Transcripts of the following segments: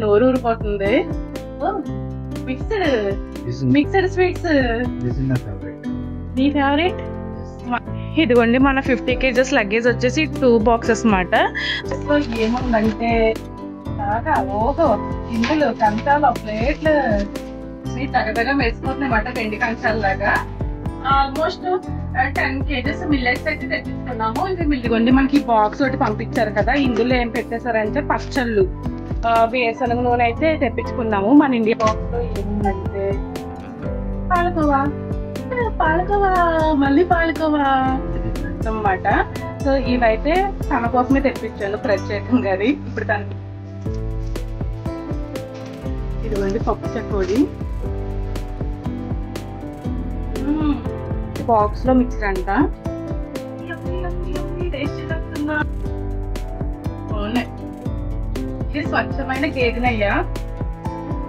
నోరు ఊరిపోతుంది. Mixed sweets నీ favourite. ఇదిగోండి మన 50 kgs లగేజ్ వచ్చేసి 2 boxes అన్నమాట. సో ఏముందంటే ఇందులో కంచాలు ప్లేట్లు తగ్గగా వేసుకుంటున్నాయి అన్నమాట, వెండి కంచాలలాగా. ఆల్మోస్ట్ 10 kgs మిల్లెట్స్ అయితే తెచ్చుకున్నాము. ఇంకా ఇదిగోండి మనకి బాక్స్ ఒకటి పంపించారు కదా, ఇందులో ఏం పెట్టేశారంటే పచ్చళ్ళు, వేరుశనగ నూనె అయితే తెప్పించుకున్నాము. మన ఇండియా బాక్స్ లో ఏముందంటే పాలకోవా మళ్ళీ పాలకోవా అన్నమాట. సో ఇవైతే తన కోసమే తెప్పించాను ప్రత్యేకంగా. అది ఇప్పుడు తనకి ఇదిగోండి పప్పు చకోడి బాక్స్ లో మిక్సర్ అంట. ఇది స్వచ్ఛమైన గేదె నెయ్యి,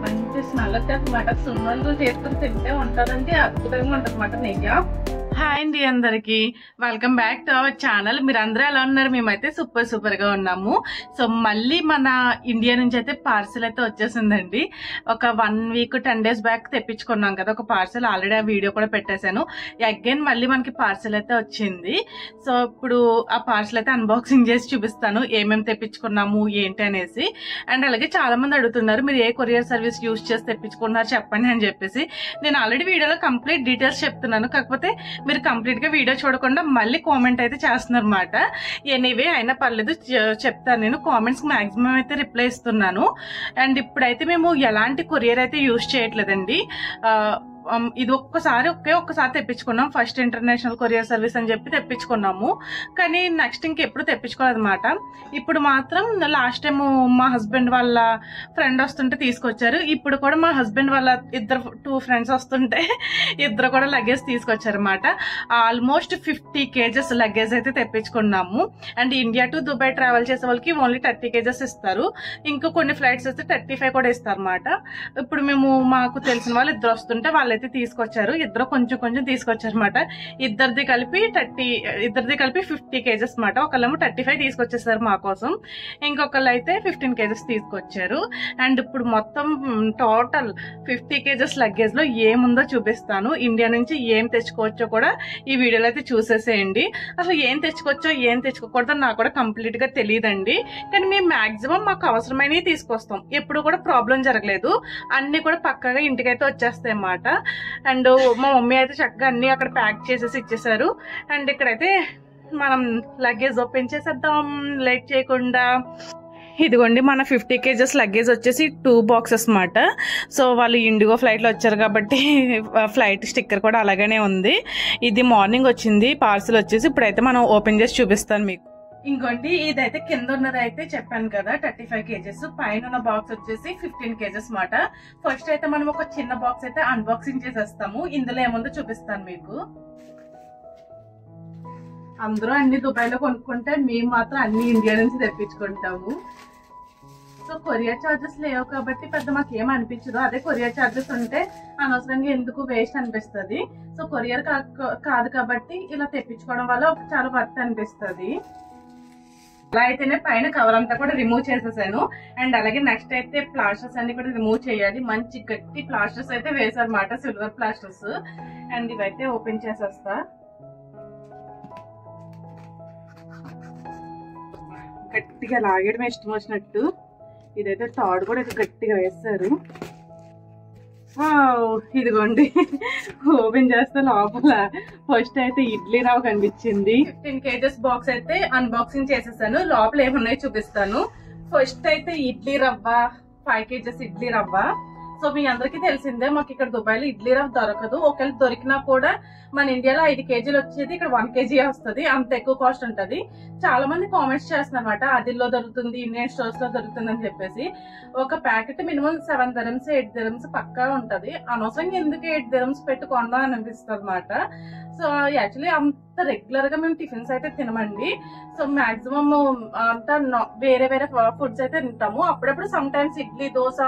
మంచి స్మెల్ వచ్చేసమాట. సున్నుండలు చేసుకుని తింటే ఉంటదంటే అద్భుతంగా ఉంటది అన్నమాట నెయ్యి. హాయ్ అండి అందరికి, welcome back to our channel. మీరు అందరూ ఎలా ఉన్నారు? మేమైతే సూపర్ గా ఉన్నాము. సో మళ్ళీ మన ఇండియా నుంచి అయితే పార్సల్ అయితే వచ్చేసిందండి. ఒక 1 week 10 days బ్యాక్ తెప్పించుకున్నాం కదా ఒక పార్సల్, ఆల్రెడీ ఆ వీడియో కూడా పెట్టేశాను. అగైన్ మళ్ళీ మనకి పార్సల్ అయితే వచ్చింది. సో ఇప్పుడు ఆ పార్సల్ అయితే అన్బాక్సింగ్ చేసి చూపిస్తాను ఏమేమి తెప్పించుకున్నాము ఏంటి అనేసి. అండ్ అలాగే చాలా మంది అడుగుతున్నారు మీరు ఏ కొరియర్ సర్వీస్ యూజ్ చేసి తెప్పించుకున్నారు చెప్పండి అని చెప్పేసి. నేను ఆల్రెడీ వీడియోలో కంప్లీట్ డీటెయిల్స్ చెప్తున్నాను, కాకపోతే మీరు కంప్లీట్ గా వీడియో చూడకుండా మళ్ళీ కామెంట్ అయితే చేస్తున్నారు అన్నమాట. ఎనీవే అయినా పర్లేదు చెప్తాను, నేను కామెంట్స్ మాక్సిమం అయితే రిప్లై ఇస్తున్నాను. అండ్ ఇప్పుడైతే మేము ఎలాంటి కొరియర్ అయితే యూజ్ చేయట్లేదండి. ఇది ఒక్కసారి తెప్పించుకున్నాం, ఫస్ట్ ఇంటర్నేషనల్ కొరియర్ సర్వీస్ అని చెప్పి తెప్పించుకున్నాము. కానీ నెక్స్ట్ ఇంకెప్పుడు తెప్పించుకోవాలన్నమాట. ఇప్పుడు మాత్రం లాస్ట్ టైం మా హస్బెండ్ వాళ్ళ ఫ్రెండ్ వస్తుంటే తీసుకొచ్చారు. ఇప్పుడు కూడా మా హస్బెండ్ వాళ్ళ 2 friends వస్తుంటే ఇద్దరు కూడా లగేజ్ తీసుకొచ్చారన్నమాట. ఆల్మోస్ట్ 50 kgs లగేజ్ అయితే తెప్పించుకున్నాము. And India to Dubai travel చేసే వాళ్ళకి ఓన్లీ 30 kgs ఇస్తారు. ఇంకా కొన్ని ఫ్లైట్స్ అయితే 35 కూడా ఇస్తారు అన్నమాట. ఇప్పుడు మేము మాకు తెలిసిన వాళ్ళు ఇద్దరు వస్తుంటే వాళ్ళైతే తీసుకొచ్చారు, ఇద్దరు కొంచెం తీసుకొచ్చారు అనమాట. ఇద్దరిది కలిపి 50 kgs అన్నమాట. ఒకళ్ళేమో 35 తీసుకొచ్చేసారు మా కోసం, ఇంకొకళ్ళు అయితే 15 kgs తీసుకొచ్చారు. అండ్ ఇప్పుడు మొత్తం టోటల్ 50 kgs లగేజ్ లో ఏముందో చూపిస్తాను. ఇండియా నుంచి ఏం తెచ్చుకోవచ్చో కూడా ఈ వీడియోలో అయితే చూసేసేయండి. అసలు ఏం తెచ్చుకోవచ్చో ఏం తెచ్చుకోకూడదో నాకు కూడా కంప్లీట్ గా తెలియదండి. కానీ మేము మాక్సిమం మాకు అవసరమైనవి తీసుకొస్తాం, ఎప్పుడు కూడా ప్రాబ్లం జరగలేదు. అన్ని కూడా పక్కగా ఇంటికైతే వచ్చేస్తాయి అన్నమాట. అండ్ మా మమ్మీ అయితే చక్కగా అన్ని అక్కడ ప్యాక్ చేసేసి ఇచ్చేసారు. అండ్ ఇక్కడైతే మనం లగేజ్ ఓపెన్ చేసేద్దాం లేట్ చేయకుండా. ఇదిగోండి మన 50 kgs లగేజ్ వచ్చేసి 2 boxes అన్నమాట. సో వాళ్ళు ఇండిగో ఫ్లైట్ లో వచ్చారు కాబట్టి ఫ్లైట్ స్టిక్కర్ కూడా అలాగనే ఉంది. ఇది మార్నింగ్ వచ్చింది పార్సిల్ వచ్చేసి. ఇప్పుడైతే మనం ఓపెన్ చేసి చూపిస్తాను మీకు. ఇంకోండి ఇదైతే కింద ఉన్నది అయితే చెప్పాను కదా 35 kgs, పైన ఉన్న బాక్స్ వచ్చేసి 15 kgs అన్నమాట. ఫస్ట్ అయితే మనం ఒక చిన్న బాక్స్ అయితే అన్బాక్సింగ్ చేసేస్తాము. ఇందులో ఏముందో చూపిస్తాను మీకు. అందరూ అన్ని దుబాయ్ లో కొనుక్కుంటే మేము మాత్రం అన్ని ఇండియా నుంచి తెప్పించుకుంటాము. సో కొరియర్ చార్జెస్ లేవు కాబట్టి పెద్ద మాకు ఏం అనిపించదు. అదే కొరియర్ చార్జెస్ ఉంటే అనవసరంగా ఎందుకు వేస్ట్ అనిపిస్తుంది. సో కొరియర్ కాదు కాబట్టి ఇలా తెప్పించుకోవడం వల్ల చాలా వర్త్ అనిపిస్తుంది. అలా అయితేనే పైన కవర్ అంతా కూడా రిమూవ్ చేసేసాను. అండ్ అలాగే నెక్స్ట్ అయితే ప్లాస్టర్స్ అన్ని కూడా రిమూవ్ చేయాలి. మంచి గట్టి ప్లాస్టర్స్ అయితే వేసారన్నమాట, సిల్వర్ ప్లాస్టర్స్. అండ్ ఇవైతే ఓపెన్ చేసేస్తా. గట్టిగా లాగేయడం ఇష్టం వచ్చినట్టు. ఇదైతే తాడు కూడా గట్టిగా వేస్తారు. ఇదిగోండి ఓపెన్ చేస్తే లోపల ఫస్ట్ అయితే ఇడ్లీ రవ్వ కనిపించింది. 15 kgs బాక్స్ అయితే అన్బాక్సింగ్ చేసేసాను. లోపల ఏమున్నాయో చూపిస్తాను. ఫస్ట్ అయితే ఇడ్లీ రవ్వ 5 kgs ఇడ్లీ రవ్వ. సో మీ అందరికీ తెలిసిందే మాకు ఇక్కడ దుబాయ్ లో ఇడ్లీ రవ్వ దొరకదు. ఒకవేళ దొరికినా కూడా మన ఇండియాలో 5 kgs వచ్చేది, ఇక్కడ 1 kg వస్తుంది. అంత ఎక్కువ కాస్ట్ ఉంటది. చాలా మంది కామెంట్స్ చేస్తున్నమాట అదిలో దొరుకుతుంది, ఇండియన్ స్టోర్స్ లో దొరుకుతుంది అని చెప్పేసి. ఒక ప్యాకెట్ మినిమం 7 dirhams 8 dirhams పక్కా ఉంటది. అనవసరంగా ఎందుకు 8 dirhams పెట్టి కొన్నా అని అనిపిస్తుంది అనమాట. సో యాక్చువల్లీ అంత రెగ్యులర్ గా మేము టిఫిన్స్ అయితే తినమండి. సో మాక్సిమం అంతా వేరే ఫుడ్స్ అయితే తింటాము. అప్పుడప్పుడు సమ్ టైమ్స్ ఇడ్లీ దోశ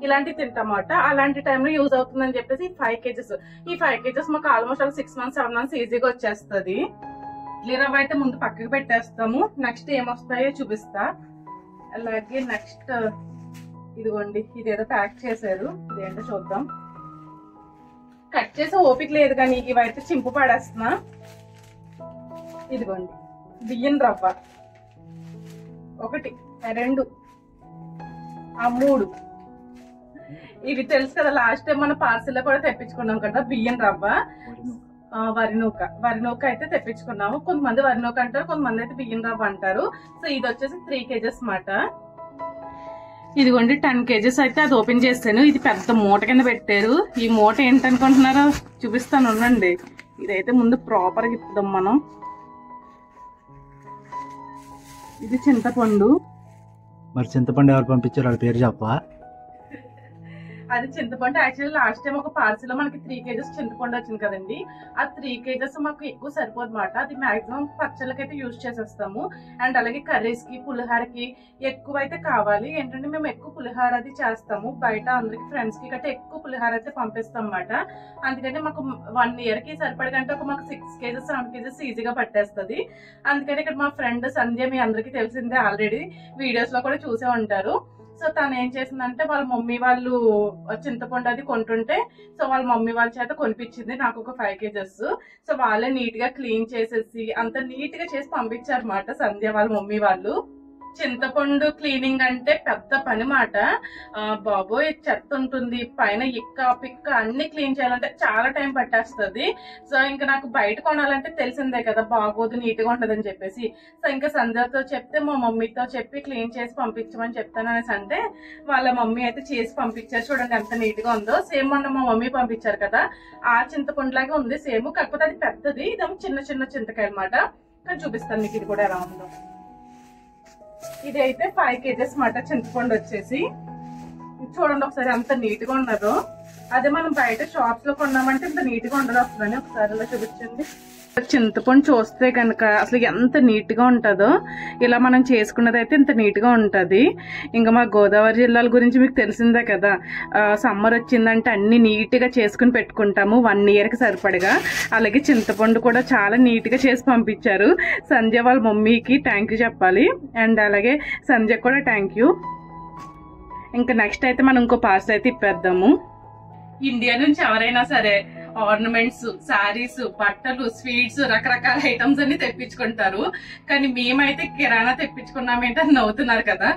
ఇలాంటివి తింటామట. అలాంటి టైంలో యూజ్ అవుతుందని చెప్పేసి 5 kgs. ఈ 5 kgs మాకు ఆల్మోస్ట్ 6 months 7 months ఈజీగా వచ్చేస్తుంది. ఇడ్లీ రవ్వ అయితే ముందు పక్కకి పెట్టేస్తాము. నెక్స్ట్ ఏమొస్తాయో చూపిస్తా. అలాగే నెక్స్ట్ ఇదిగోండి ఇదేదో ప్యాక్ చేశారు, ఇదేంటో చూద్దాం. కట్ చేసే ఓపిక లేదు కానీ ఇవైతే చింపు పడేస్తున్నా. ఇదిగోండి బియ్యం రవ్వ 1 2 3. ఇవి తెలుసు కదా, లాస్ట్ టైం మన పార్సిల్ లో కూడా తెప్పించుకున్నాం కదా బియ్యం రవ్వ. వరి నూక అయితే తెప్పించుకున్నాము. కొంతమంది వరి నూక అంటారు, కొంతమంది అయితే బియ్యం రవ్వ అంటారు. సో ఇది వచ్చేసి 3 kgs మాట. ఇదిగోండి 10 kgs అయితే అది ఓపెన్ చేస్తాను. ఇది పెద్ద మూట కింద పెట్టారు. ఈ మూట ఏంటనుకుంటున్నారో చూపిస్తాను ఉండండి. ఇదైతే ముందు ప్రాపర్గా ఇప్పుదాం మనం. ఇది చింతపండు. మరి చింతపండు ఎవరు పంపించారు, వాళ్ళ పేరు చెప్పా? అది చింతపండు యాక్చువల్లీ లాస్ట్ టైం ఒక పార్సిల్ లో మనకి 3 kgs చింతపండు వచ్చింది కదండి. ఆ 3 kgs మాకు ఎక్కువ సరిపోదు మాట. అది మాక్సిమం పచ్చళ్ళకైతే యూజ్ చేసేస్తాము. అండ్ అలాగే కర్రీస్ కి పులిహారకి ఎక్కువ అయితే కావాలి. ఏంటంటే మేము ఎక్కువ పులిహార అది చేస్తాము. బయట అందరికి ఫ్రెండ్స్ కి గట్రా ఎక్కువ పులిహార అయితే పంపిస్తాం అన్నమాట. అందుకని మాకు 1 year కి సరిపడకంటే ఒక మాకు 6 kgs 7 kgs ఈజీగా పట్టేస్తుంది. అందుకని ఇక్కడ మా ఫ్రెండ్ సంధ్య, మీ అందరికి తెలిసిందే, ఆల్రెడీ వీడియోస్ లో కూడా చూసే ఉంటారు. సో తను ఏం చేసిందంటే వాళ్ళ మమ్మీ వాళ్ళు చింతపండు అది కొంటుంటే, సో వాళ్ళ మమ్మీ వాళ్ళ చేత కొనిపించింది నాకు ఒక 5 kgs. సో వాళ్ళే నీట్ గా క్లీన్ చేసేసి అంత నీట్ గా చేసి పంపించారు అన్నమాట సంధ్య వాళ్ళ మమ్మీ వాళ్ళు. చింతపండు క్లీనింగ్ అంటే పెద్ద పని మాట. బాబోయ్ చెత్త ఉంటుంది, పైన ఇక్క పిక్క అన్ని క్లీన్ చేయాలంటే చాలా టైం పట్టేస్తుంది. సో ఇంకా నాకు బయట కొనాలంటే తెలిసిందే కదా, బాగోదు నీట్ గా ఉండదని చెప్పేసి. సో ఇంకా సంధ్యతో చెప్తే మా మమ్మీతో చెప్పి క్లీన్ చేసి పంపించమని చెప్తాను అనేసి అంటే వాళ్ళ మమ్మీ అయితే చేసి పంపించారు. చూడండి ఎంత నీట్ గా ఉందో. సేమ్ మొన్న మా మమ్మీ పంపించారు కదా, ఆ చింతపండు లాగా ఉంది సేమ్, కాకపోతే అది పెద్దది, ఇదేమో చిన్న చిన్న చింతకాయ అనమాట. కానీ చూపిస్తాను మీకు ఇది కూడా ఎలా ఉందో. ఇది అయితే 5 kgs మాట చింతపండు వచ్చేసి. చూడండి ఒకసారి ఎంత నీట్ గా ఉన్నదో. అదే మనం బయట షాప్స్ లో కొన్నామంటే ఇంత నీట్ గా ఉండదు. వస్తుందని ఒకసారి ఇలా చూపించండి. చింతపండు చూస్తే కనుక అసలు ఎంత నీట్ గా ఉంటుందో. ఇలా మనం చేసుకున్నది అయితే ఇంత నీట్ గా ఉంటది. ఇంకా మా గోదావరి జిల్లాల గురించి మీకు తెలిసిందే కదా, సమ్మర్ వచ్చిందంటే అన్ని నీట్ గా చేసుకుని పెట్టుకుంటాము 1 year కి సరిపడగా. అలాగే చింతపండు కూడా చాలా నీట్ గా చేసి పంపించారు. సంధ్య వాళ్ళ మమ్మీకి థ్యాంక్ యూ చెప్పాలి, అండ్ అలాగే సంధ్య కూడా థ్యాంక్ యూ. ఇంకా నెక్స్ట్ అయితే మనం ఇంకో పార్సల్ అయితే ఇప్పేద్దాము. ఇండియా నుంచి ఎవరైనా సరే ఆర్నమెంట్స్, శారీస్, బట్టలు, స్వీట్స్, రకరకాల ఐటమ్స్ అన్ని తెప్పించుకుంటారు. కానీ మేమైతే కిరాణా తెప్పించుకున్నామేంటని నవ్వుతున్నారు కదా.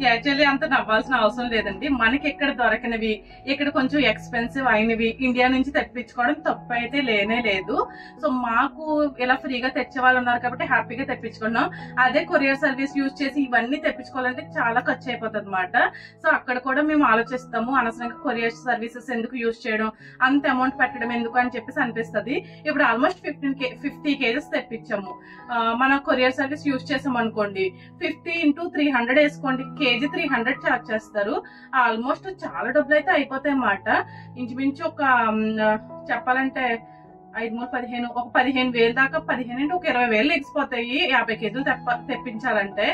యాక్చువల్లీ అంత నవ్వాల్సిన అవసరం లేదండి. మనకి ఎక్కడ దొరకనివి, ఇక్కడ కొంచెం ఎక్స్పెన్సివ్ అయినవి ఇండియా నుంచి తెప్పించుకోవడం తప్పు అయితే లేనే లేదు. సో మాకు ఇలా ఫ్రీగా తెచ్చే వాళ్ళు ఉన్నారు కాబట్టి హ్యాపీగా తెప్పించుకున్నాం. అదే కొరియర్ సర్వీస్ యూజ్ చేసి ఇవన్నీ తెప్పించుకోవాలంటే చాలా ఖర్చు అయిపోతుంది అనమాట. సో అక్కడ కూడా మేము ఆలోచిస్తాము, అనవసరంగా కొరియర్ సర్వీసెస్ ఎందుకు యూజ్ చేయడం, అంత అమౌంట్ పెట్టడం ఎందుకు అని చెప్పేసి అనిపిస్తుంది. ఇప్పుడు ఆల్మోస్ట్ 50 kgs తెప్పించాము. మన కొరియర్ సర్వీస్ యూజ్ చేసాం అనుకోండి, 50 into 300 వేసుకోండి, కేజీ 300 ఛార్జ్ చేస్తారు. ఆల్మోస్ట్ చాలా డబ్బులు అయితే అయిపోతాయి అన్నమాట. ఇంచుమించు ఒక చెప్పాలంటే 5 3 15 ఒక 15,000 దాకా, 15 అంటే ఒక 20,000 ఎగిసిపోతాయి 50 kgs తెప్పించాలంటే.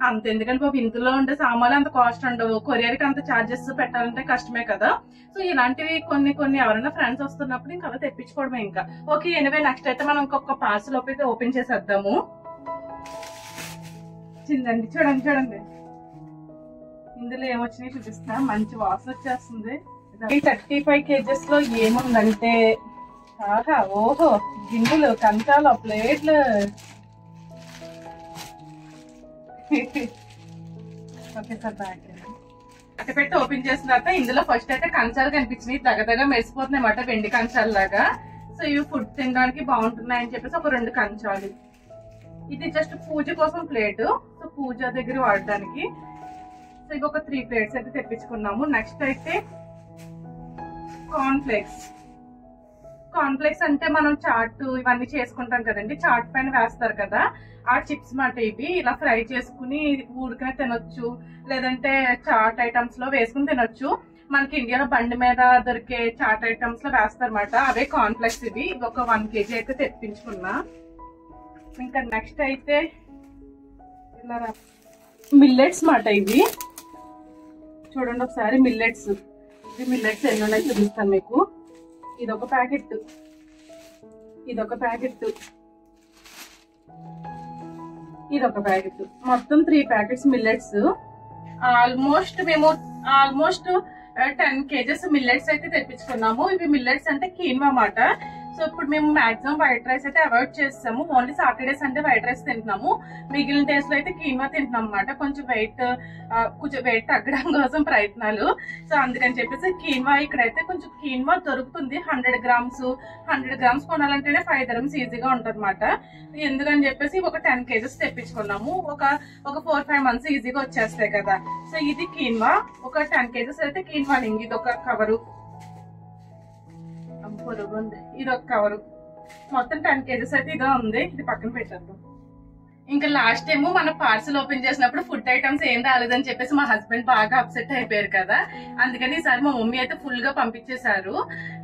అంత ఎందుకంటే బాబు ఇందులో ఉండే సామాన్లు అంత కాస్ట్ ఉండవు, కొరియర్ కి అంత ఛార్జెస్ పెట్టాలంటే కష్టమే కదా. సో ఇలాంటివి కొన్ని ఎవరైనా ఫ్రెండ్స్ వస్తున్నప్పుడు ఇంకా అలా తెప్పించుకోవడమే. ఇంకా ఓకే, ఎనివే నెక్స్ట్ అయితే మనం ఇంకొక పార్సల్ అయితే ఓపెన్ చేసేద్దాము. చిందండి, చూడండి ఇందులో ఏమొచ్చినాయి చూపిస్తా. మంచి వాసన వచ్చేస్తుంది. 35 kgs లో ఏముందంటే, ఆహా ఓహో, గిన్నెలు, కంచాలు, ప్లేట్లు. ఓకే సార్, బ్యాగ్ అట్ట పెట్టి ఓపెన్ చేసిన తర్వాత ఇందులో ఫస్ట్ అయితే కంచాలు కనిపించినాయి, దగ్గరగా మెరిసిపోతున్నాయి అన్నమాట, వెండి కంచాలు లాగా. సో ఇవి ఫుడ్ తినడానికి బాగుంటున్నాయి అని చెప్పేసి ఒక 2 కంచాలు. ఇది జస్ట్ పూజ కోసం ప్లేట్, సో పూజ దగ్గర వాడడానికి. సో ఇవి ఒక 3 plates అయితే తెప్పించుకున్నాము. నెక్స్ట్ అయితే కార్న్ఫ్లేక్స్ అంటే మనం చాట్ ఇవన్నీ చేసుకుంటాం కదండి, చాట్ పైన వేస్తారు కదా, ఆ చిప్స్ మాట. ఇవి ఇలా ఫ్రై చేసుకుని ఊరికనే తినొచ్చు, లేదంటే చాట్ ఐటమ్స్ లో వేసుకుని తినొచ్చు. మనకి ఇండియాలో బండి మీద దొరికే చాట్ ఐటమ్స్ లో వేస్తారన్నమాట, అవే కార్న్ఫ్లేక్స్. ఇవి ఒక 1 kg అయితే తెప్పించుకున్నా. ఇంకా నెక్స్ట్ అయితే ఇలా మిల్లెట్స్ మాట. ఇవి చూడండి ఒకసారి, మిల్లెట్స్ ఎన్ని ఉన్నాయి చూపిస్తాను మీకు. ఇదొక ప్యాకెట్, ఇదొక ప్యాకెట్, ఇదొక ప్యాకెట్, మొత్తం 3 packets millets. Almost 10 kgs millets అయితే తెప్పించుకున్నాము. ఇవి మిల్లెట్స్ అంటే కీన్వా మాట. సో ఇప్పుడు మేము మాక్సిమం వైట్ రైస్ అయితే అవాయిడ్ చేస్తాము. Only Saturday Sunday white rice తింటున్నాము. మిగిలిన డేస్ లో అయితే కీన్వా తింటున్నాం అనమాట. కొంచెం వెయిట్ తగ్గడం కోసం ప్రయత్నాలు. సో అందుకని చెప్పేసి కీన్వా ఇక్కడైతే కొంచెం కీన్వా దొరుకుతుంది. 100 grams కొనాలంటేనే 5 dirhams ఈజీగా ఉంటుంది అనమాట. ఎందుకని చెప్పేసి ఒక 10 kgs తెప్పించుకున్నాము. ఒక 4-5 months ఈజీగా వచ్చేస్తాయి కదా. సో ఇది కీన్వా, ఒక 10 kgs అయితే కీన్వా లింగ్. ఇది ఒక కవరు, ఇది ఒక కవరు, మొత్తం 10 kgs అయితే ఇదే ఉంది. ఇది పక్కన పెట్టారు. ఇంకా లాస్ట్ టైం మన పార్సల్ ఓపెన్ చేసినప్పుడు ఫుడ్ ఐటమ్స్ ఏం రాలేదని చెప్పేసి మా హస్బెండ్ బాగా అప్సెట్ అయిపోయారు కదా. అందుకని ఈసారి మా మమ్మీ అయితే ఫుల్ గా పంపించేశారు.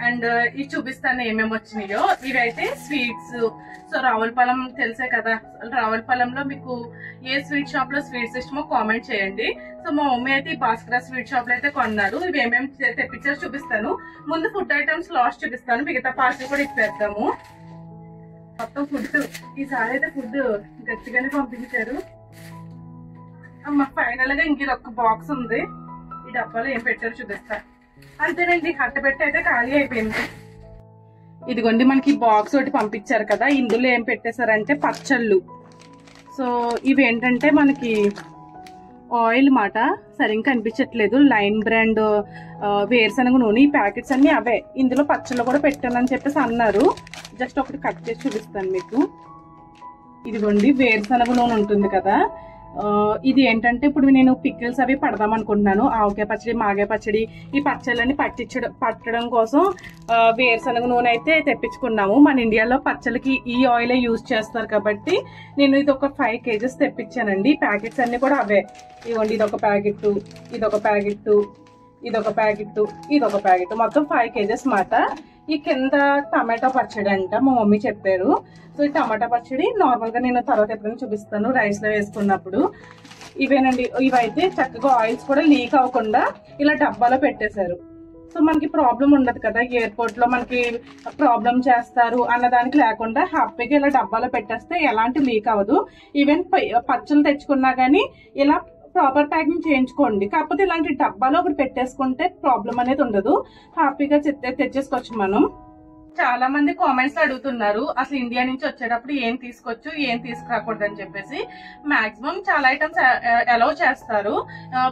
అండ్ ఇవి చూపిస్తాను ఏమేమి వచ్చినాయో. ఇవి అయితే స్వీట్స్. సో రావులపాలెం తెలుసే కదా, రావులపాలెంలో మీకు ఏ స్వీట్ షాప్ లో స్వీట్స్ ఇష్టమో కామెంట్ చేయండి. సో మా మమ్మీ అయితే ఈ భాస్కర స్వీట్ షాప్ లో అయితే కొన్నారు. ఇవి ఏమేమి తెప్పించారో చూపిస్తాను. ముందు ఫుడ్ ఐటమ్స్ లాస్ట్ చూపిస్తాను, మిగతా పార్సల్ కూడా ఇచ్చేద్దాము. మొత్తం ఫుడ్ ఈసారి అయితే ఫుడ్ గట్టిగానే పంపించారు. ఫైనల్ గా ఇంక ఒక బాక్స్ ఉంది. ఈ డబ్బాలో ఏం పెట్టారో చూపిస్తా. అంతేనండి, అట్ట పెట్టి అయితే ఖాళీ అయిపోయింది. ఇదిగోండి మనకి బాక్స్ ఒకటి పంపించారు కదా. ఇందులో ఏం పెట్టేశారంటే పచ్చళ్ళు. సో ఇవి ఏంటంటే మనకి ఆయిల్ మాట, సరిగ్గా కనిపించట్లేదు. లైన్ బ్రాండ్ వేరుశనగ నూనె. ఈ ప్యాకెట్స్ అన్ని అవే. ఇందులో పచ్చళ్ళు కూడా పెట్టానని చెప్పేసి అన్నారు. జస్ట్ ఒకటి కట్ చేసి చూపిస్తాను మీకు. ఇదిగోండి వేరుశనగ నూనె ఉంటుంది కదా. ఇది ఏంటంటే ఇప్పుడు నేను పికిల్స్ అవి పడదాం అనుకుంటున్నాను. ఆవకాయ పచ్చడి, మాగాయ పచ్చడి, ఈ పచ్చళ్ళని పట్టడం కోసం వేరుశనగ నూనె అయితే తెప్పించుకున్నాము. మన ఇండియాలో పచ్చళ్ళకి ఈ ఆయిలే యూజ్ చేస్తారు కాబట్టి నేను ఇది ఒక 5 kgs తెప్పించానండి. ప్యాకెట్స్ అన్ని కూడా అవే. ఇదిగోండి ఇదొక ప్యాకెట్, ఇదొక ప్యాకెట్, ఇదొక ప్యాకెట్, ఇదొక ప్యాకెట్, మొత్తం 5 kgs మాట. ఈ కింద టమాటా పచ్చడి అంట మా మమ్మీ చెప్పారు. సో ఈ టమాటా పచ్చడి నార్మల్ గా నేను తర్వాత ఎప్పుడైనా చూపిస్తాను రైస్ లో వేసుకున్నప్పుడు. ఇవేనండి. ఇవైతే చక్కగా ఆయిల్స్ కూడా లీక్ అవ్వకుండా ఇలా డబ్బాలో పెట్టేశారు. సో మనకి ప్రాబ్లం ఉండదు కదా, ఎయిర్పోర్ట్ లో మనకి ప్రాబ్లం చేస్తారు అన్నదానికి లేకుండా హ్యాపీగా ఇలా డబ్బాలో పెట్టేస్తే ఎలాంటి లీక్ అవ్వదు. ఈవెన్ పచ్చళ్ళు తెచ్చుకున్నా గానీ ఇలా ప్రాపర్ ప్యాకింగ్ చేయించుకోండి. కాకపోతే ఇలాంటి డబ్బాలో ఒకటి పెట్టేసుకుంటే ప్రాబ్లం అనేది ఉండదు. హ్యాపీగా తెచ్చేసుకోవచ్చు మనం. చాలా మంది కామెంట్స్ అడుగుతున్నారు అసలు ఇండియా నుంచి వచ్చేటప్పుడు ఏం తీసుకోవచ్చు, ఏం తీసుకురాకూడదు అని చెప్పేసి. మాక్సిమం చాలా ఐటమ్స్ అలౌ చేస్తారు.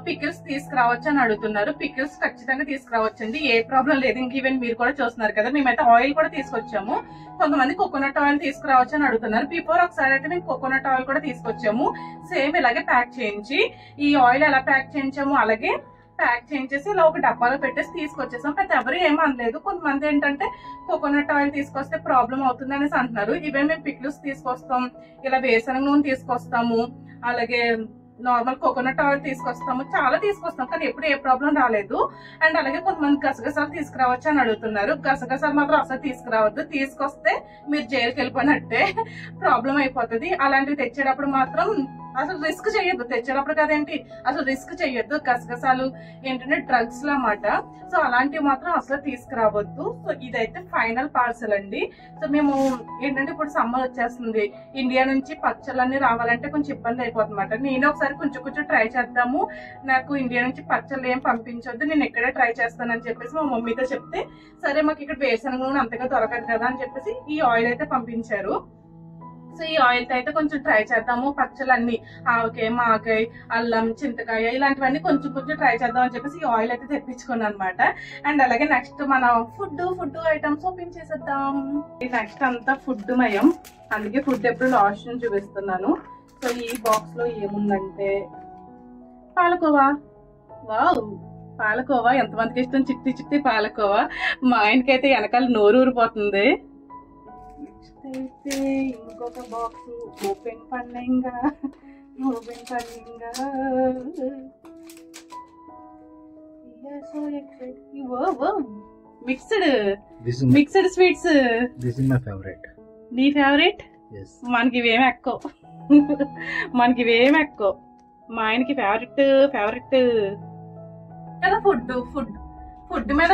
పికిల్స్ తీసుకురావచ్చు అని అడుగుతున్నారు. పికిల్స్ ఖచ్చితంగా తీసుకురావచ్చండి, ఏ ప్రాబ్లం లేదు. ఇంక ఈవెన్ మీరు కూడా చూస్తున్నారు కదా, మేమైతే ఆయిల్ కూడా తీసుకొచ్చాము. కొంతమంది కోకోనట్ ఆయిల్ తీసుకురావచ్చు అని అడుగుతున్నారు. బిఫోర్ ఒకసారి అయితే మేము కోకోనట్ ఆయిల్ కూడా తీసుకొచ్చాము, సేమ్ ఇలాగే ప్యాక్ చేయించి. ఈ ఆయిల్ ఎలా ప్యాక్ చేయించాము అలాగే ప్యాక్ చేయించేసి ఇలా ఒక డబ్బాలో పెట్టేసి తీసుకొచ్చేసాం. పెద్ద ఎవరు ఏమనలేదు. కొంతమంది ఏంటంటే కోకోనట్ ఆయిల్ తీసుకొస్తే ప్రాబ్లం అవుతుంది అనేసి అంటున్నారు. ఈవెన్ మేము పిక్లూస్ తీసుకొస్తాం, ఇలా వేరుశనగ నూనె తీసుకొస్తాము, అలాగే నార్మల్ కోకోనట్ ఆయిల్ తీసుకొస్తాము, చాలా తీసుకొస్తాం, కానీ ఎప్పుడు ఏ ప్రాబ్లం రాలేదు. అండ్ అలాగే కొంతమంది గసగసాలు తీసుకురావచ్చు అని అడుగుతున్నారు. గసగసాలు మాత్రం అసలు తీసుకురావద్దు, తీసుకొస్తే మీరు జైలుకి వెళ్ళిపోయినట్టే, ప్రాబ్లం అయిపోతుంది. అలాంటివి తెచ్చేటప్పుడు మాత్రం అసలు రిస్క్ చేయొద్దు. తెచ్చేటప్పుడు కదేంటి అసలు రిస్క్ చేయొద్దు. గసగసాలు ఏంటంటే డ్రగ్స్ అన్నమాట. సో అలాంటివి మాత్రం అసలు తీసుకురావద్దు. సో ఇదైతే ఫైనల్ పార్సల్ అండి. సో మేము ఏంటంటే ఇప్పుడు సమ్మర్ వచ్చేస్తుంది, ఇండియా నుంచి పచ్చళ్ళన్నీ రావాలంటే కొంచెం ఇబ్బంది అయిపోతుంది అనమాట. నేను ఒకసారి కొంచెం ట్రై చేద్దాము, నాకు ఇండియా నుంచి పచ్చళ్ళు ఏం పంపించొద్దు, నేను ఇక్కడే ట్రై చేస్తానని చెప్పేసి మా మమ్మీతో చెప్తే, సరే మాకు ఇక్కడ వేరుశనగ నూనె అంతగా దొరకదు కదా అని చెప్పేసి ఈ ఆయిల్ అయితే పంపించారు. సో ఈ ఆయిల్ తో అయితే కొంచెం ట్రై చేద్దాము, పచ్చళ్ళన్నీ ఆవకాయ, మాకాయ, అల్లం, చింతకాయ ఇలాంటివన్నీ కొంచెం ట్రై చేద్దాం అని చెప్పేసి ఈ ఆయిల్ అయితే తెప్పించుకున్నాను అనమాట. అండ్ అలాగే నెక్స్ట్ మన ఫుడ్ ఐటమ్స్ ఓపెన్ చేసేద్దాం. నెక్స్ట్ అంతా ఫుడ్ మయం, అందుకే ఫుడ్ ఎప్పుడు లాస్ట్ నుంచి చూపిస్తున్నాను. సో ఈ బాక్స్ లో ఏముందంటే పాలకోవా. వావ్, పాలకోవా ఎంతమందికి ఇష్టం, చిట్టి పాలకోవా. మా ఆయనకైతే వెనకాల నోరు ఊరిపోతుంది. అయితే ఇంకొక బాక్స్ ఓపెన్ పన్నంగా mixed sweets. This is my favourite. నీ ఫేవరెట్? మనకి ఇవేమి ఎక్కువ, మా ఆయనకి ఫేవరెట్ కదా ఫుడ్ మీద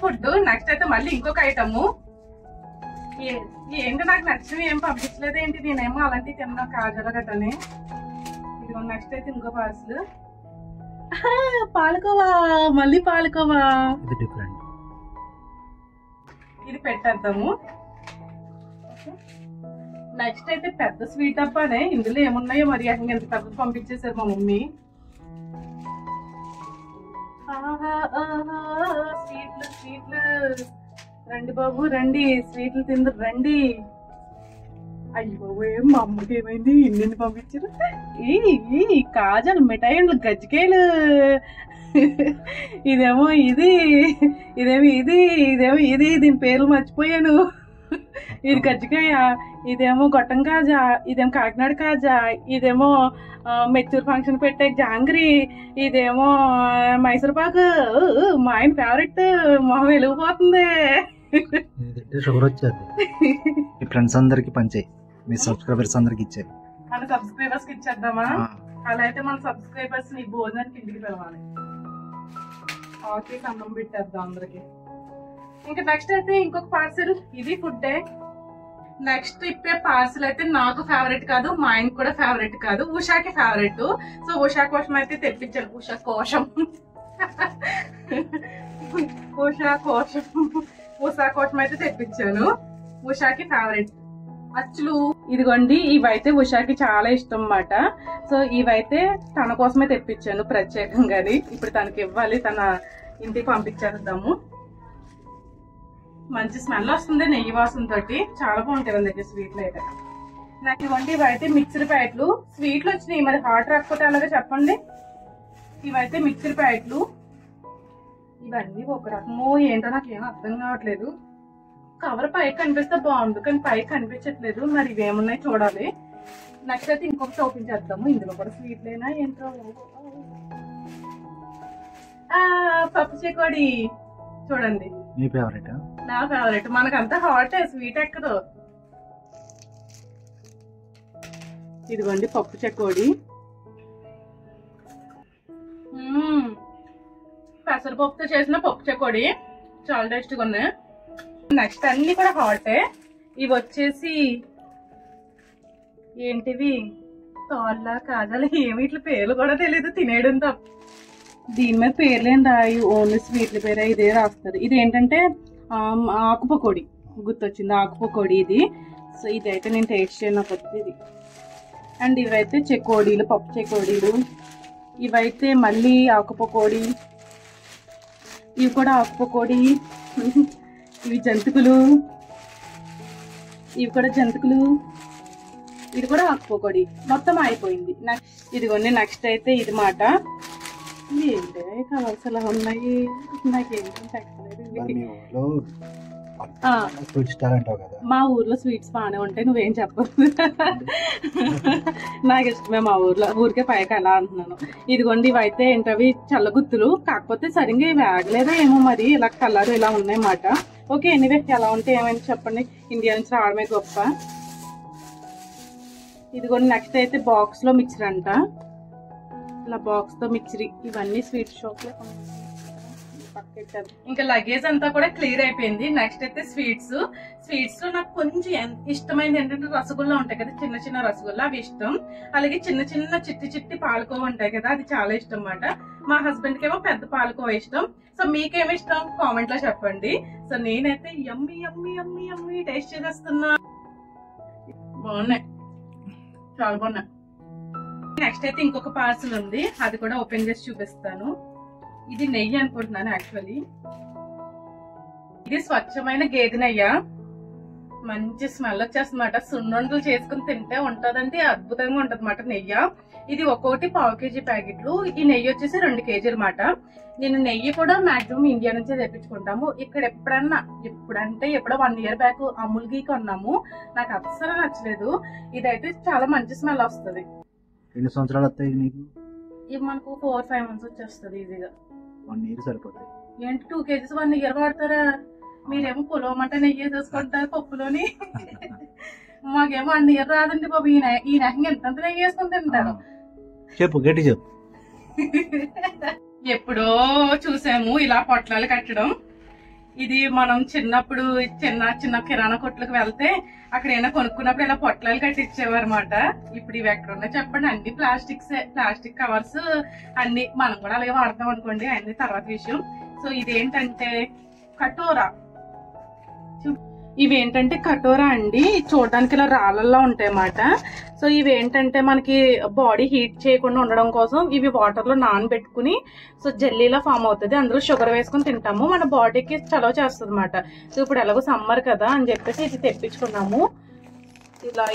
ఫుడ్. నెక్స్ట్ అయితే మళ్ళీ ఇంకొక ఐటమ్. ఏంటి నాకు నచ్చినవి ఏం పంపించలేదు ఏంటి, నేనేమో అలాంటివి తిన్నా కాజల గట్టని. ఇదిగో నెక్స్ట్ అయితే ఇంకో పార్సల్. పాలకోవా, మళ్ళీ పాలకోవా. ఇది డిఫరెంట్. ఇది పెట్టేద్దాము. నెక్స్ట్ అయితే పెద్ద స్వీట్ డబ్బానే. ఇందులో ఏమున్నాయో మరి ఎంత పెద్ద పంపించేసారు మా మమ్మీ. స్వీట్లు స్వీట్లు రండి బాబు రండి, స్వీట్లు తిందరు రండి. అయ్యి బాబు మా అమ్మకి ఏమైంది, ఇన్ని పంపించారు. ఈ కాజాలు, మిఠాయిలు, గజ్జికాయలు, ఇదేమో ఇది, ఇదేమో ఇది, ఇదేమో ఇది, దీని పేర్లు మర్చిపోయాను. ఇది కజ్జికాయ, ఇదేమో గొట్టం కాజా, ఇదేమో కాకినాడ కాజా, ఇదేమో మెచ్చూరు ఫంక్షన్ పెట్టే జాంగ్రీ, ఇదేమో మైసూర్ పాకు. మా ఆయన ఫేవరెట్. మొహం వెలిగిపోతుంది. షుగర్ వచ్చేది. మీ ఫ్రెండ్స్ అందరికి పంచాయి, మీ సబ్స్క్రైబర్స్ అందరికి ఇచ్చాయి. మన సబ్స్క్రైబర్స్ కి ఇచ్చేద్దామా? అలా అయితే మన సబ్స్క్రైబర్స్ ని భోజనానికి ఇంటికి పిలవాలి. ఓకే, అన్నం పెట్టేద్దాం అందరికి. ఇంకా నెక్స్ట్ అయితే ఇంకొక పార్సెల్. ఇది ఫుడ్. నెక్స్ట్ ఇప్పే పార్సెల్ అయితే నాకు ఫేవరెట్ కాదు, మా ఆయనకు కూడా ఫేవరెట్ కాదు, ఉషాకి ఫేవరెట్. సో ఉషా కోసం అయితే తెప్పించాను. ఉషా కోసం అయితే తెప్పించాను. ఉషాకి ఫేవరెట్ అచ్చులు. ఇదిగోండి, ఇవైతే ఉషాకి చాలా ఇష్టం అన్నమాట. సో ఇవైతే తన కోసమే తెప్పించాను ప్రత్యేకంగాని. ఇప్పుడు తనకి ఇవ్వాలి, తన ఇంటికి పంపించేద్దాము. మంచి స్మెల్ వస్తుంది నెయ్యి వాసన తోటి, చాలా బాగుంటాయి మన దగ్గర స్వీట్లు అయితే. నాకు ఇవ్వండి, ఇవైతే మిక్సర్ ప్యాకెట్లు. స్వీట్లు వచ్చినాయి, మరి హాట్ రాకపోతే అలాగే చెప్పండి. ఇవైతే మిక్సర్ ప్యాకెట్లు. ఇవన్నీ ఒక రకము ఏంటో నాకు ఏం అర్థం కావట్లేదు. కవర్ పైకి కనిపిస్తే బాగుండు, కానీ పైకి కనిపించట్లేదు. మరి ఇవేమున్నాయి చూడాలి. నెక్స్ట్ అయితే ఇంకొకటి ఓపెన్ చేద్దాము. ఇందులో కూడా స్వీట్లేనా ఏంటో. పప్పు చెకోడి చూడండి. మీ ఫేవరెట్? నా ఫేవరెట్. మనకంతా హాట్, స్వీట్ ఎక్కదు. ఇదిగోండి పప్పు చెకోడి. పెసరపప్పుతో చేసిన పప్పు చెకోడి చాలా టేస్ట్గా ఉన్నాయి. నెక్స్ట్ అన్ని కూడా హాటే. ఇవి వచ్చేసి ఏంటివి, తాళ్ళ కాజాలు, ఏమి ఇట్లా పేర్లు కూడా తెలియదు, తినేయడం తప్ప. దీని మీద పేర్లేం రాయి, ఓన్లీ స్వీట్ల పేరే ఇదే రాస్తారు. ఇది ఏంటంటే ఆకు పకోడీ, గుర్తొచ్చింది, ఆకు పకోడీ ఇది. సో ఇదైతే నేను టేస్ట్ చేయను కొద్ది ఇది. అండ్ ఇవైతే చెకోడీలు, పప్పు చెకోడీలు. ఇవైతే మళ్ళీ ఆకు పకోడీ, ఇవి కూడా ఆకు పకోడీ. ఇవి జంతికలు, ఇవి కూడా జంతికలు. ఇది కూడా ఆకు పకోడీ. మొత్తం అయిపోయింది. ఇదిగోండి నెక్స్ట్ అయితే ఇది మాట. ఏంటి కలర్స్ ఎలా ఉన్నాయి, నాకేంటో మా ఊర్లో స్వీట్స్ బాగానే ఉంటాయి, నువ్వేం చెప్పదు. నాకు ఇష్టమే మా ఊరికే పైకి ఎలా అంటున్నాను. ఇదిగోండి ఇవైతే ఏంటవి చల్లగుత్తులు, కాకపోతే సరిగ్గా ఇవి ఆగలేదా ఏమో మరి, ఇలా కలర్ ఇలా ఉన్నాయి మాట. ఓకే, ఎనీవే ఎలా ఉంటే ఏమైనా చెప్పండి, ఇండియా నుంచి రావడమే గొప్ప. ఇదిగోండి నెక్స్ట్ అయితే బాక్స్ లో మిక్చర్ అంట, ఇలా బాక్స్ తో మిక్చరీ. ఇవన్నీ స్వీట్ షాప్ లో ఇంకా లగేజ్ అంతా కూడా క్లియర్ అయిపోయింది. నెక్స్ట్ అయితే స్వీట్స్. స్వీట్స్ లో నాకు కొంచెం ఇష్టమైనది ఏంటంటే రసగుల్లా ఉంటాయి కదా, చిన్న చిన్న రసగుల్లా, అవి ఇష్టం. అలాగే చిన్న చిన్న చిట్టి చిట్టి పాలకోవ ఉంటాయి కదా, అది చాలా ఇష్టం అన్నమాట. మా హస్బెండ్ కి ఏమో పెద్ద పాలకోవ ఇష్టం. సో మీకేమి ఇష్టం కామెంట్ లో చెప్పండి. సో నేనైతే యమ్మీ యమ్మీ యమ్మీ యమ్మీ టేస్ట్ చేసేస్తున్నా. బాగున్నాయి, చాలా బాగున్నాయి. నెక్స్ట్ అయితే ఇంకొక పార్సల్ ఉంది, అది కూడా ఓపెన్ చేసి చూపిస్తాను. ఇది నెయ్యి అనుకుంటున్నాను యాక్చువల్లీ. ఇది స్వచ్ఛమైన గేదె నెయ్యి, మంచి స్మెల్ వచ్చేస్తుందన్నమాట. సున్నుండలు చేసుకుని తింటే ఉంటదంటే అద్భుతంగా ఉంటది అన్నమాట నెయ్యి. ఇది ఒక్కోటి 1/2 kg ప్యాకెట్లు. ఈ నెయ్యి వచ్చేసి 2 kg అన్నమాట. నేను నెయ్యి కూడా మాక్సిమం ఇండియా నుంచే తెప్పించుకుంటాము. ఇక్కడ ఎప్పుడంటే ఎప్పుడో 1 year బ్యాక్ అమూల్ ఘీ కొన్నాము, నాకు అస్సలు నచ్చలేదు. ఇదైతే చాలా మంచి స్మెల్ వస్తుంది. ఎన్ని సంవత్సరాలు వస్తాయి నీకు? ఇది మనకు 4-5 months వచ్చేస్తుంది ఈజీగా. 1 year సరిపోతాయి. ఏంటి 2 kgs 1 year వాడతారా? మీరేమో పొలవమంట నెయ్యి వేసేసుకుంటారు పప్పులోని. మాకేమో 1 year రాదండి బాబు. ఈ నెయ్యి ఎంత నెయ్యి వేసుకుని తింటారు. చెప్పు, గట్టి చెప్పు. ఎప్పుడో చూసాము ఇలా పొట్లాలు కట్టడం. ఇది మనం చిన్నప్పుడు చిన్న కిరాణా కొట్లకు వెళ్తే అక్కడ ఏమైనా కొనుక్కున్నప్పుడు ఇలా పొట్లాలు కట్టి ఇచ్చేవారు అనమాట. ఇప్పుడు ఇవి ఎక్కడ ఉన్నాయి చెప్పండి, అన్ని ప్లాస్టిక్ కవర్స్ అన్ని. మనం కూడా అలాగే వాడతాం అనుకోండి, అన్ని తర్వాత విషయం. సో ఇదేంటంటే కటోరా. ఇవేంటంటే కటోరా అండి, చూడడానికి ఇలా రాళ్ళల్లో ఉంటాయి అన్నమాట. సో ఇవేంటంటే మనకి బాడీ హీట్ చేయకుండా ఉండడం కోసం ఇవి వాటర్ లో నానబెట్టుకుని సో జెల్లీలా ఫామ్ అవుతుంది. అందులో షుగర్ వేసుకుని తింటాము, మన బాడీకి చలవ చేస్తుంది అనమాట. సో ఇప్పుడు ఎలాగో సమ్మర్ కదా అని చెప్పేసి ఇది తెప్పించుకున్నాము. ఇలా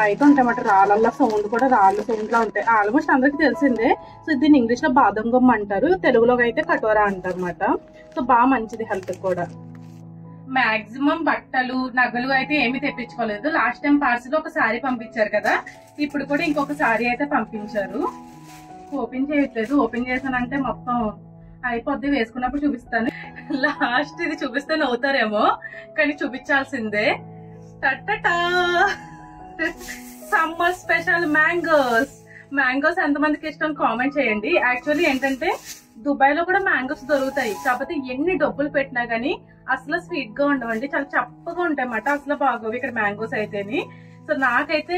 అయితే ఉంటాయన్నమాట, రాళ్ళల్లో సౌండ్ కూడా రాళ్ళ సౌండ్ లా ఉంటాయి. ఆల్మోస్ట్ అందరికి తెలిసిందే. సో దీన్ని ఇంగ్లీష్ లో బాదం గమ్ అంటారు, తెలుగులో అయితే కటోరా అంటారు అనమాట. సో బాగా మంచిది హెల్త్ కూడా. మాక్సిమం బట్టలు నగలు అయితే ఏమి తెప్పించుకోలేదు. లాస్ట్ టైం పార్సిల్ ఒక సారీ పంపించారు కదా, ఇప్పుడు కూడా ఇంకొక సారీ అయితే పంపించారు. ఓపెన్ చేయట్లేదు, ఓపెన్ చేశానంటే మొత్తం అయిపోద్ది, వేసుకున్నప్పుడు చూపిస్తాను. లాస్ట్ ఇది చూపిస్తే నవ్వుతారేమో కానీ చూపించాల్సిందే. సమ్మర్ స్పెషల్ మ్యాంగోస్ ఎంతమందికి ఇష్టం కామెంట్ చేయండి. యాక్చువల్లీ ఏంటంటే దుబాయ్ లో కూడా మ్యాంగోస్ దొరుకుతాయి, కాకపోతే ఎన్ని డబ్బులు పెట్టినా గానీ అసలు స్వీట్ గా ఉండవండి, చాలా చప్పగా ఉంటాయి అన్నమాట. అసలు బాగోవు ఇక్కడ మ్యాంగోస్ అయితేని. సో నాకైతే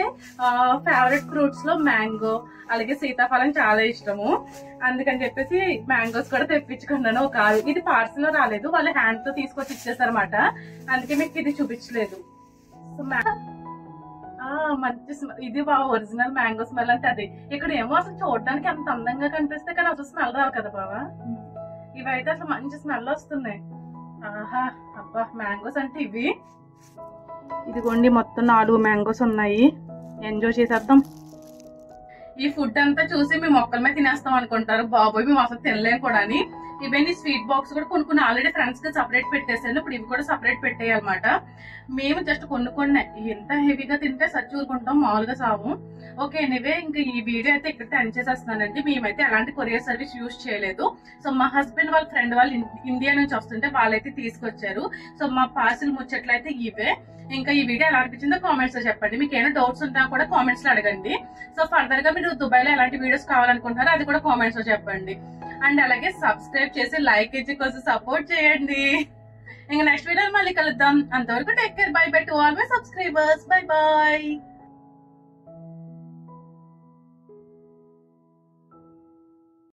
ఫేవరెట్ ఫ్రూట్స్ లో మ్యాంగో అలాగే సీతాఫలం చాలా ఇష్టము. అందుకని చెప్పేసి మ్యాంగోస్ కూడా తెప్పించుకున్నాను. ఒక ఇది పార్సల్ లో రాలేదు, వాళ్ళు హ్యాండ్ తో తీసుకొచ్చి ఇచ్చేసారన్నమాట, అందుకే మీకు ఇది చూపించలేదు. సో మంచి ఇది ఒరిజినల్ మ్యాంగో స్మెల్ అంటే అది. ఇక్కడ ఏమో అసలు చూడడానికి అంత అందంగా కనిపిస్తే కానీ అసలు స్మెల్ రావు కదా బావా. ఇవైతే అసలు మంచి స్మెల్ వస్తున్నాయి. ఆహా అబ్బా, మ్యాంగోస్ అంటే ఇవి. ఇదిగోండి మొత్తం 4 మ్యాంగోస్ ఉన్నాయి, ఎంజాయ్ చేసేద్దాం. ఈ ఫుడ్ అంతా చూసి మేము మొక్కల మీద తినేస్తాం అనుకుంటారు, బాబోయ్ మేము అసలు తినలేము కూడా అని. ఇవన్నీ స్వీట్ బాక్స్ కూడా కొనుక్కుని ఆల్రెడీ ఫ్రెండ్స్ కి సపరేట్ పెట్టేసాను, ఇప్పుడు ఇవి కూడా సపరేట్ పెట్టేయాలన్నమాట. మేము జస్ట్ కొనుక్కునే, ఎంత హెవీగా తింటే సచ్చూరుకుంటాం, మామూలుగా సాము. ఓకే ఎనీవే, ఇంకా ఈ వీడియో అయితే ఇక్కడ ఎండ్ చేసేస్తున్నానండి. మేమైతే ఎలాంటి కొరియర్ సర్వీస్ యూజ్ చేయలేదు. సో మా హస్బెండ్ వాళ్ళ ఫ్రెండ్ వాళ్ళు ఇండియా నుంచి వస్తుంటే వాళ్ళైతే తీసుకొచ్చారు. సో మా పార్సిల్ ముచ్చట్లయితే ఇవే. ఇంకా ఈ వీడియో ఎలా అనిపించిందో కామెంట్స్ లో చెప్పండి. మీకు ఏమైనా డౌట్స్ ఉంటా కూడా కామెంట్స్ లో అడగండి. సో ఫర్దర్ గా మీరు దుబాయ్ లో ఎలాంటి వీడియోస్ కావాలనుకుంటారో అది కూడా కామెంట్స్ లో చెప్పండి. అండ్ అలాగే సబ్స్క్రైబ్ చేసి లైక్ ఇచ్చి కొంచెం సపోర్ట్ చేయండి. ఇంకా నెక్స్ట్ వీడియో మళ్ళీ కలుద్దాం. అంతవరకు take care, bye bye to all my subscribers, bye bye.